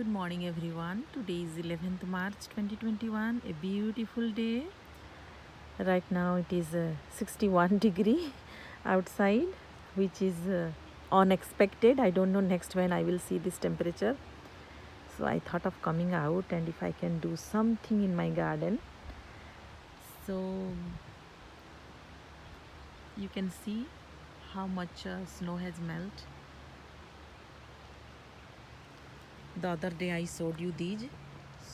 Good morning everyone. Today is 11th March 2021, a beautiful day. Right now it is 61 degree outside, which is unexpected. I don't know next when I will see this temperature. So I thought of coming out and if I can do something in my garden. So you can see how much snow has melted. The other day I showed you these.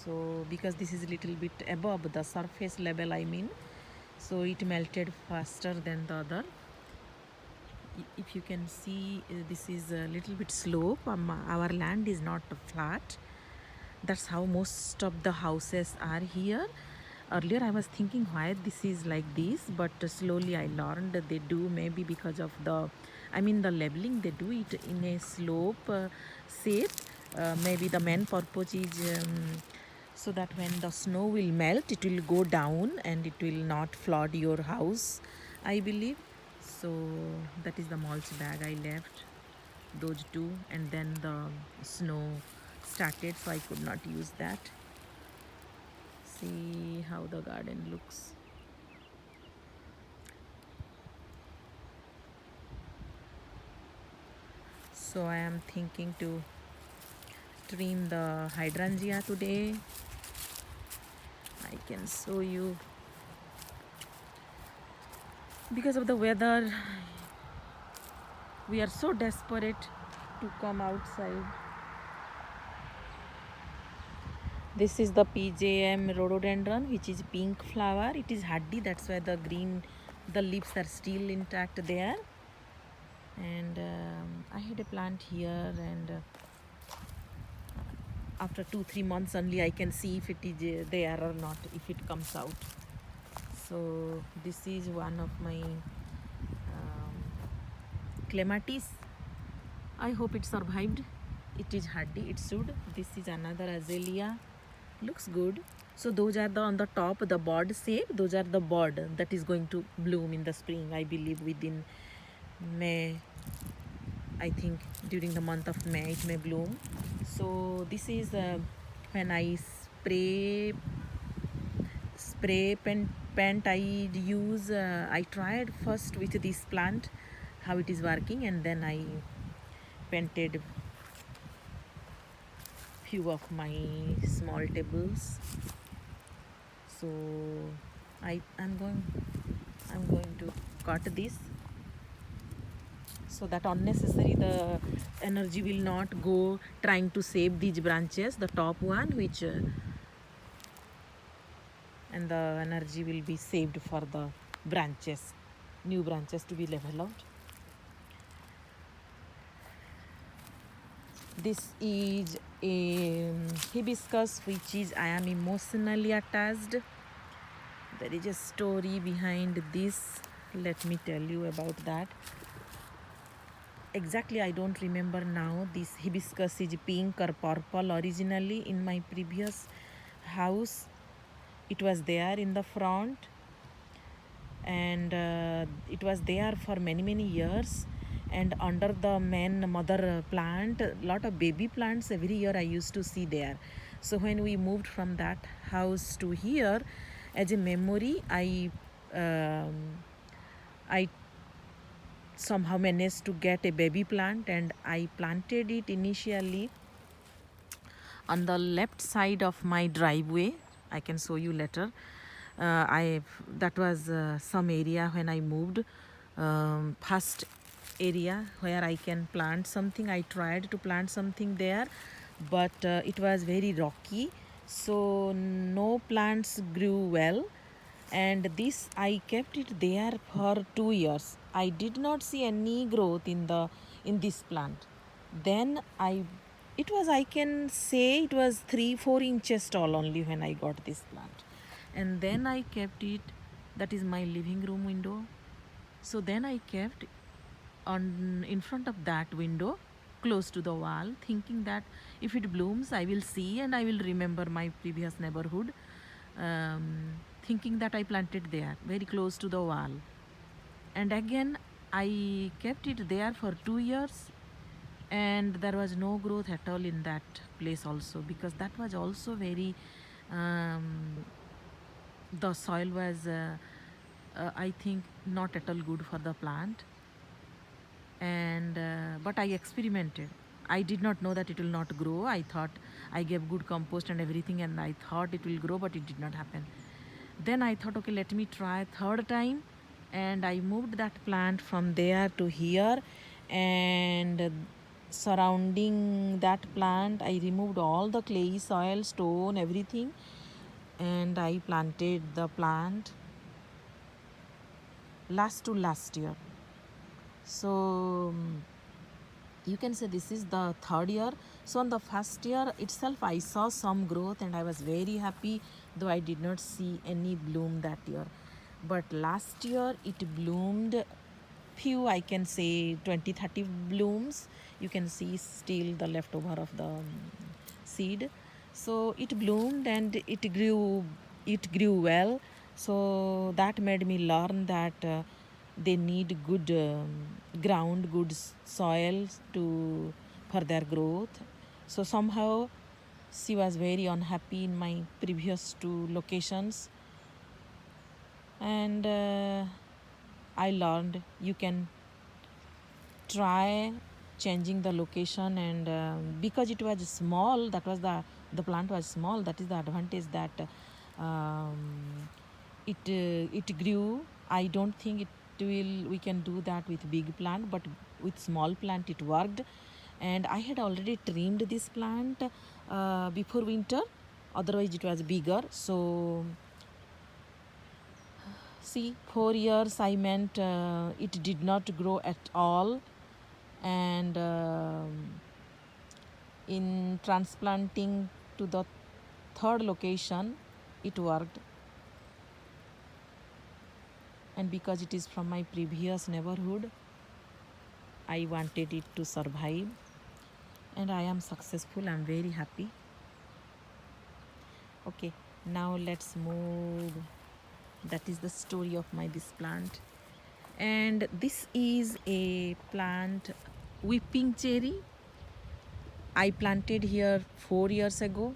So because this is a little bit above the surface level, so it melted faster than the other. If you can see, this is a little bit slope. Our land is not flat. That's how most of the houses are here. Earlier I was thinking why this is like this, but slowly I learned that they do, maybe because of the leveling. They do it in a slope shape. Maybe the main purpose is so that when the snow will melt, it will go down and it will not flood your house, I believe. So that is the mulch bag I left, those two, and then the snow started, so I could not use that. See how the garden looks. So I am thinking to trim the hydrangea today. I can show you. Because of the weather, we are so desperate to come outside. This is the PJM rhododendron, which is pink flower. It is hardy, that's why the leaves are still intact there. And I had a plant here, and after 2-3 months only I can see if it is there or not, if it comes out. So this is one of my clematis. I hope it survived. It is hardy, it should. This is another azalea, looks good. So those are on the top, the bud shape. Those are the bud that is going to bloom in the spring, I believe within May. I think during the month of May it may bloom. So this is when I spray paint I use. I tried first with this plant how it is working, and then I painted few of my small tables. So I'm going to cut this, so that unnecessary the energy will not go trying to save these branches, the top one, which and the energy will be saved for the branches, new branches to be leveled out. This is a hibiscus, which is I am emotionally attached. There is a story behind this. Let me tell you about that. Exactly, I don't remember now. This hibiscus is pink or purple. Originally in my previous house it was there in the front, and it was there for many years. And under the main mother plant, lot of baby plants every year I used to see there. So when we moved from that house to here, as a memory, I somehow managed to get a baby plant, and I planted it initially on the left side of my driveway. I can show you later. That was some area when I moved, first area where I can plant something. I tried to plant something there, but it was very rocky, so no plants grew well. And this I kept it there for 2 years. I did not see any growth in this plant. Then I can say it was 3-4 inches tall only when I got this plant. And then I kept it, that is my living room window. So then I kept on in front of that window, close to the wall, thinking that if it blooms I will see and I will remember my previous neighborhood. Thinking that I planted there very close to the wall. And again I kept it there for 2 years. and there was no growth at all in that place also, because that was also very um, the soil was I think not at all good for the plant. And but I experimented. I did not know that it will not grow. I thought I gave good compost and everything, and I thought it will grow, but it did not happen. Then I thought, okay, let me try third time, and I moved that plant from there to here, and surrounding that plant I removed all the clay, soil, stone, everything, and I planted the plant last year. So you can say this is the third year. So on the first year itself I saw some growth and I was very happy, though I did not see any bloom that year. But last year it bloomed few, I can say 20-30 blooms. You can see still the leftover of the seed. So it bloomed and it grew well. So that made me learn that they need good ground, good soil to for their growth. So somehow she was very unhappy in my previous two locations, and I learned you can try changing the location. And because it was small, that was the plant was small, that is the advantage, that it grew. I don't think we can do that with big plant, but with small plant it worked. And I had already trimmed this plant before winter, otherwise it was bigger. So see, 4 years I meant it did not grow at all. And in transplanting to the third location it worked. And because it is from my previous neighborhood, I wanted it to survive, and I am successful. I am very happy. Okay, now let's move. That is the story of this plant. And this is a plant, weeping cherry. I planted here 4 years ago,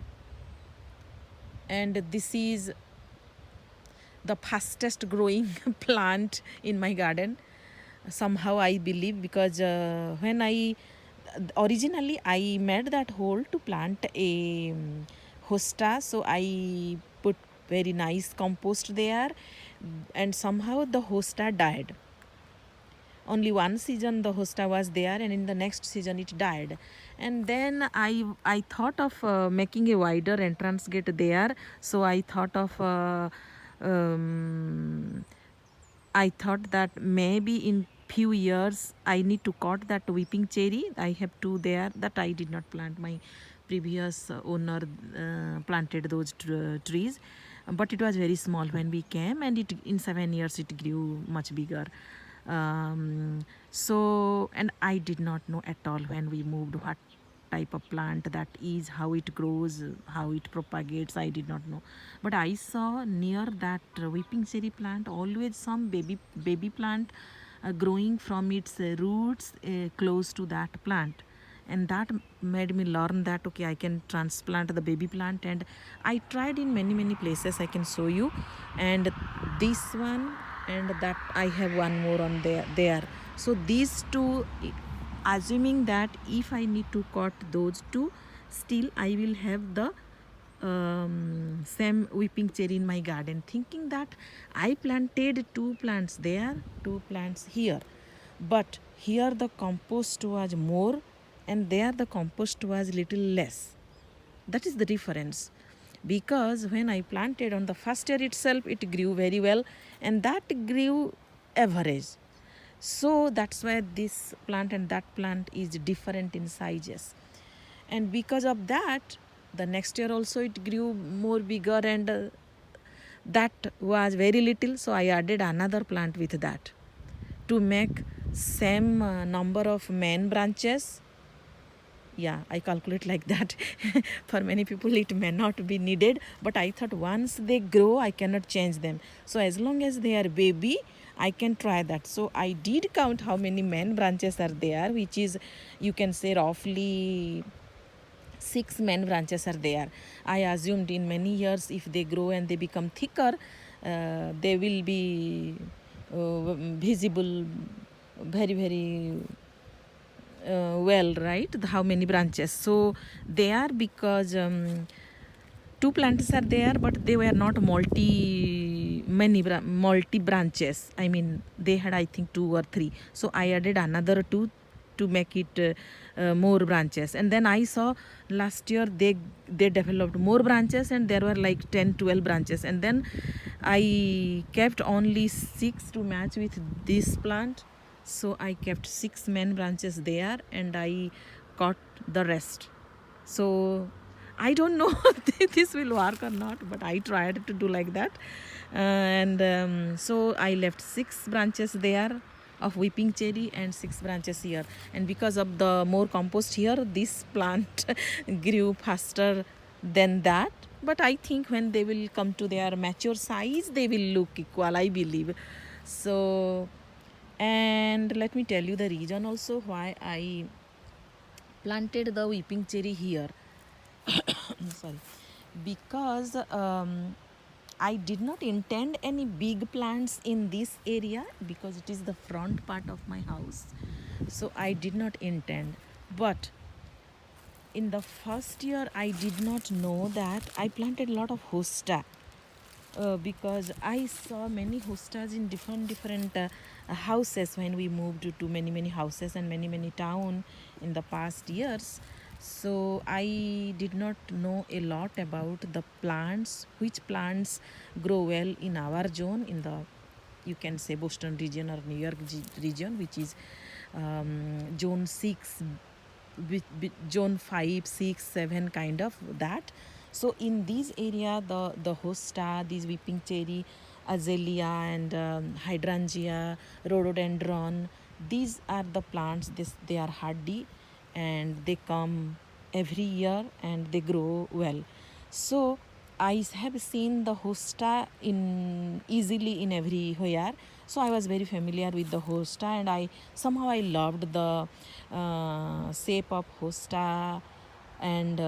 and this is the fastest growing plant in my garden, somehow I believe, because when I originally I made that hole to plant a hosta, so I put very nice compost there, and somehow the hosta died. Only one season the hosta was there, and in the next season it died. And then I thought of making a wider entrance gate there. So I thought of I thought that maybe in few years I need to cut that weeping cherry. I have two there that I did not plant. My previous owner planted those trees, but it was very small when we came, and in 7 years it grew much bigger. So, and I did not know at all when we moved what type of plant that is, how it grows, how it propagates. I did not know, but I saw near that weeping cherry plant always some baby plant growing from its roots close to that plant. And that made me learn that okay, I can transplant the baby plant. And I tried in many places, I can show you. And this one, and that I have one more on there. So these two, assuming that if I need to cut those two, still I will have the same weeping cherry in my garden, thinking that I planted two plants there, two plants here, but here the compost was more and there the compost was little less. That is the difference, because when I planted on the first year itself, it grew very well, and that grew average. So that's why this plant and that plant is different in sizes. And because of that, the next year also it grew more bigger, and that was very little. So I added another plant with that to make same number of main branches. Yeah, I calculate like that. For many people it may not be needed, but I thought once they grow I cannot change them. So as long as they are baby, I can try that. So I did count how many main branches are there, which is, you can say, roughly 6 main branches are there. I assumed in many years, if they grow and they become thicker, they will be visible very, very well, right? How many branches. So they are, because two plants are there, but they were not multi branches. I mean, they had, I think, two or three. So I added another two to make it more branches. And then I saw last year they developed more branches, and there were like 10, 12 branches. And then I kept only 6 to match with this plant. So I kept 6 main branches there, and I cut the rest. So I don't know if this will work or not, but I tried to do like that. And so I left 6 branches there of weeping cherry and 6 branches here. And because of the more compost here, this plant grew faster than that. But I think when they will come to their mature size, they will look equal, I believe. So, and let me tell you the reason also why I planted the weeping cherry here. Sorry, because I did not intend any big plants in this area, because it is the front part of my house. So I did not intend. But in the first year, I did not know that I planted a lot of hosta. Because I saw many hostas in different houses when we moved to many houses and many town in the past years. So I did not know a lot about the plants, which plants grow well in our zone, in the, you can say, Boston region or New York region, which is zone 6, zone 5, 6, 7, kind of that. So in this area, the hosta, these weeping cherry, azalea, and hydrangea, rhododendron, these are the plants. They are hardy, and they come every year, and they grow well. So I have seen the hosta in easily in everywhere. So I was very familiar with the hosta, and I loved the shape of hosta, and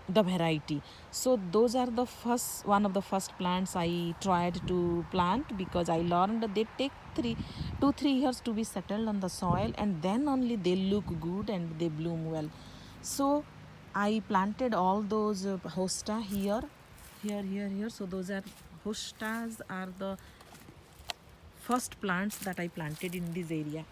the variety. So those are the one of the first plants I tried to plant, because I learned they take 2-3 years to be settled on the soil, and then only they look good and they bloom well. So I planted all those hosta here. So those are hostas are the first plants that I planted in this area.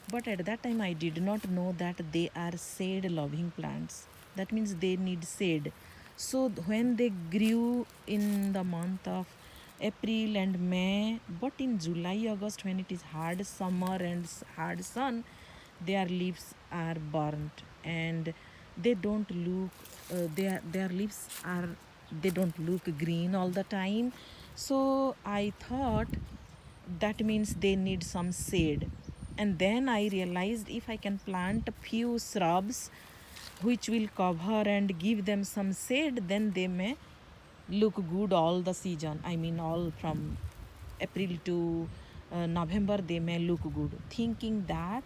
But at that time, I did not know that they are shade loving plants. That means they need shade. So when they grew in the month of April and May, but in July, August, when it is hard summer and hard sun, their leaves are burnt, and they don't look, their leaves are, they don't look green all the time. So I thought that means they need some shade. And then I realized, if I can plant a few shrubs which will cover and give them some shade, then they may look good all the season. I mean, all from April to November, they may look good. Thinking that,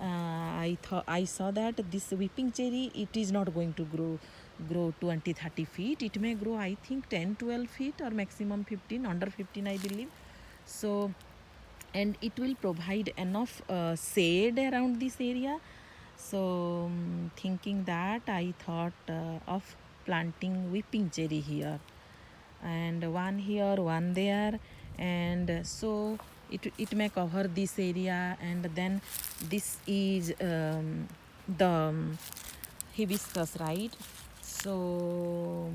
I saw that this weeping cherry, it is not going to grow 20-30 feet. It may grow, I think, 10-12 feet, or maximum 15, under 15, I believe. So, and it will provide enough shade around this area. So thinking that, I thought of planting weeping cherry here, and one here, one there. And so it may cover this area. And then this is the hibiscus, right? So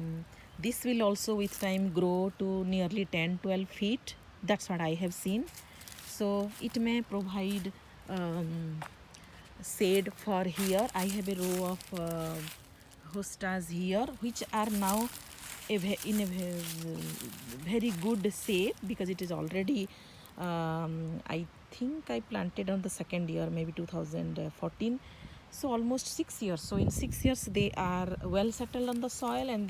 this will also with time grow to nearly 10-12 feet. That's what I have seen. So it may provide shade for here. I have a row of hostas here, which are now in a very good shape, because it is already, I think I planted on the second year, maybe 2014. So almost 6 years. So in 6 years, they are well settled on the soil, and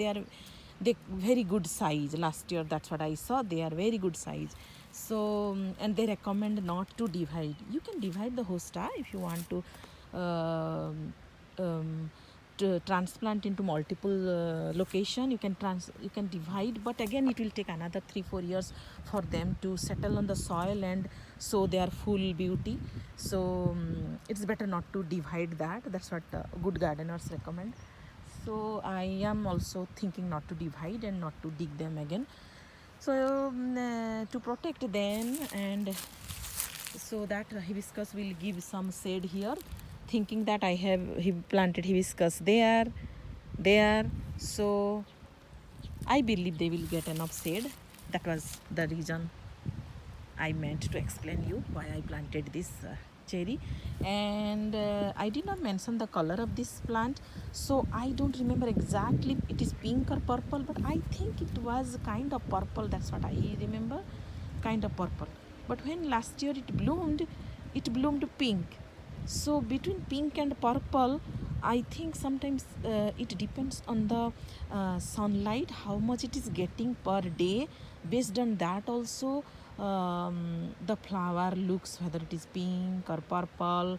they very good size. Last year that's what I saw, they are very good size. So and they recommend not to divide. You can divide the hosta if you want to to transplant into multiple location. You can divide, but again it will take another 3-4 years for them to settle on the soil and show their full beauty. So it's better not to divide that. That's what good gardeners recommend. So I am also thinking not to divide and not to dig them again. So to protect them, and so that hibiscus will give some shade here, thinking that I have planted hibiscus there, so I believe they will get enough shade. That was the reason I meant to explain you why I planted this cherry. And I did not mention the color of this plant, so I don't remember exactly it is pink or purple, but I think it was kind of purple. That's what I remember, kind of purple. But when last year it bloomed pink. So between pink and purple, I think sometimes it depends on the sunlight, how much it is getting per day. Based on that also, the flower looks whether it is pink or purple.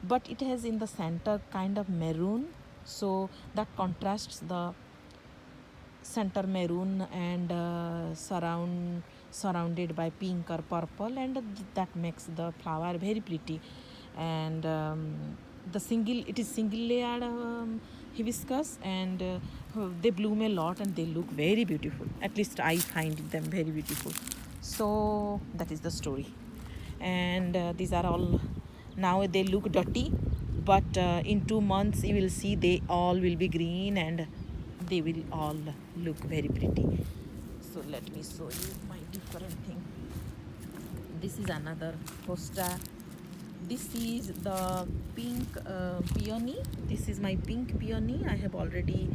But it has in the center kind of maroon, so that contrasts the center maroon and surrounded by pink or purple, and that makes the flower very pretty. And it is single layered hibiscus, and they bloom a lot and they look very beautiful. At least I find them very beautiful. So that is the story. And these are all, now they look dirty, but in 2 months you will see they all will be green and they will all look very pretty. So let me show you my different thing. This is another hosta. This is the pink peony. This is my pink peony. I have already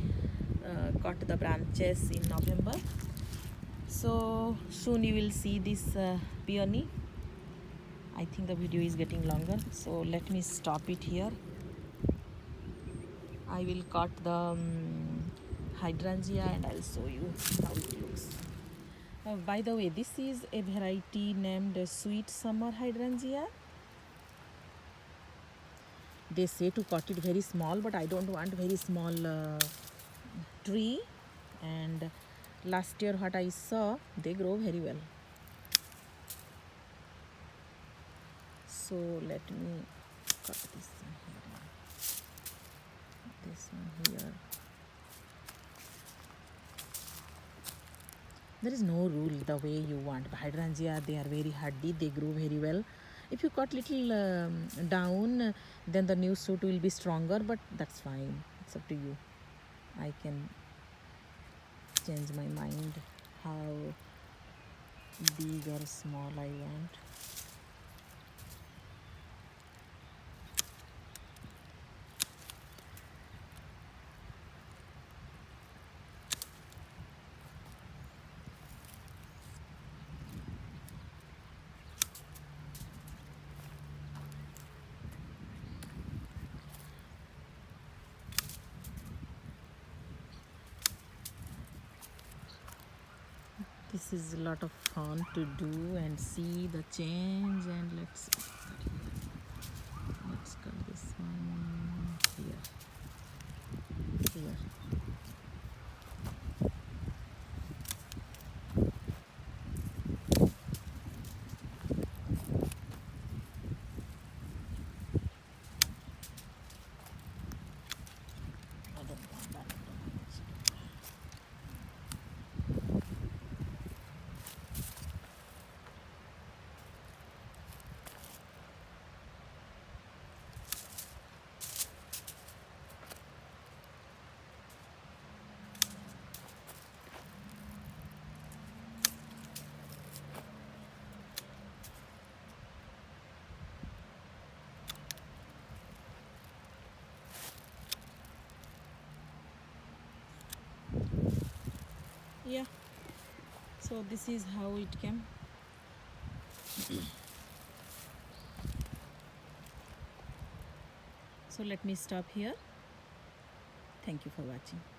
cut the branches in November. So soon you will see this peony. I think the video is getting longer, so let me stop it here. I will cut the hydrangea and I'll show you how it looks. By the way, this is a variety named sweet summer hydrangea. They say to cut it very small, but I don't want very small tree. And last year what I saw, they grow very well. So let me cut this one here, this one here. There is no rule the way you want. Hydrangea, they are very hardy, they grow very well. If you cut little down, then the new shoot will be stronger, but that's fine. It's up to you. I can change my mind how big or small I want. This is a lot of fun to do and see the change. And let's cut this one here. I don't want that. Yeah, so this is how it came. So let me stop here. Thank you for watching.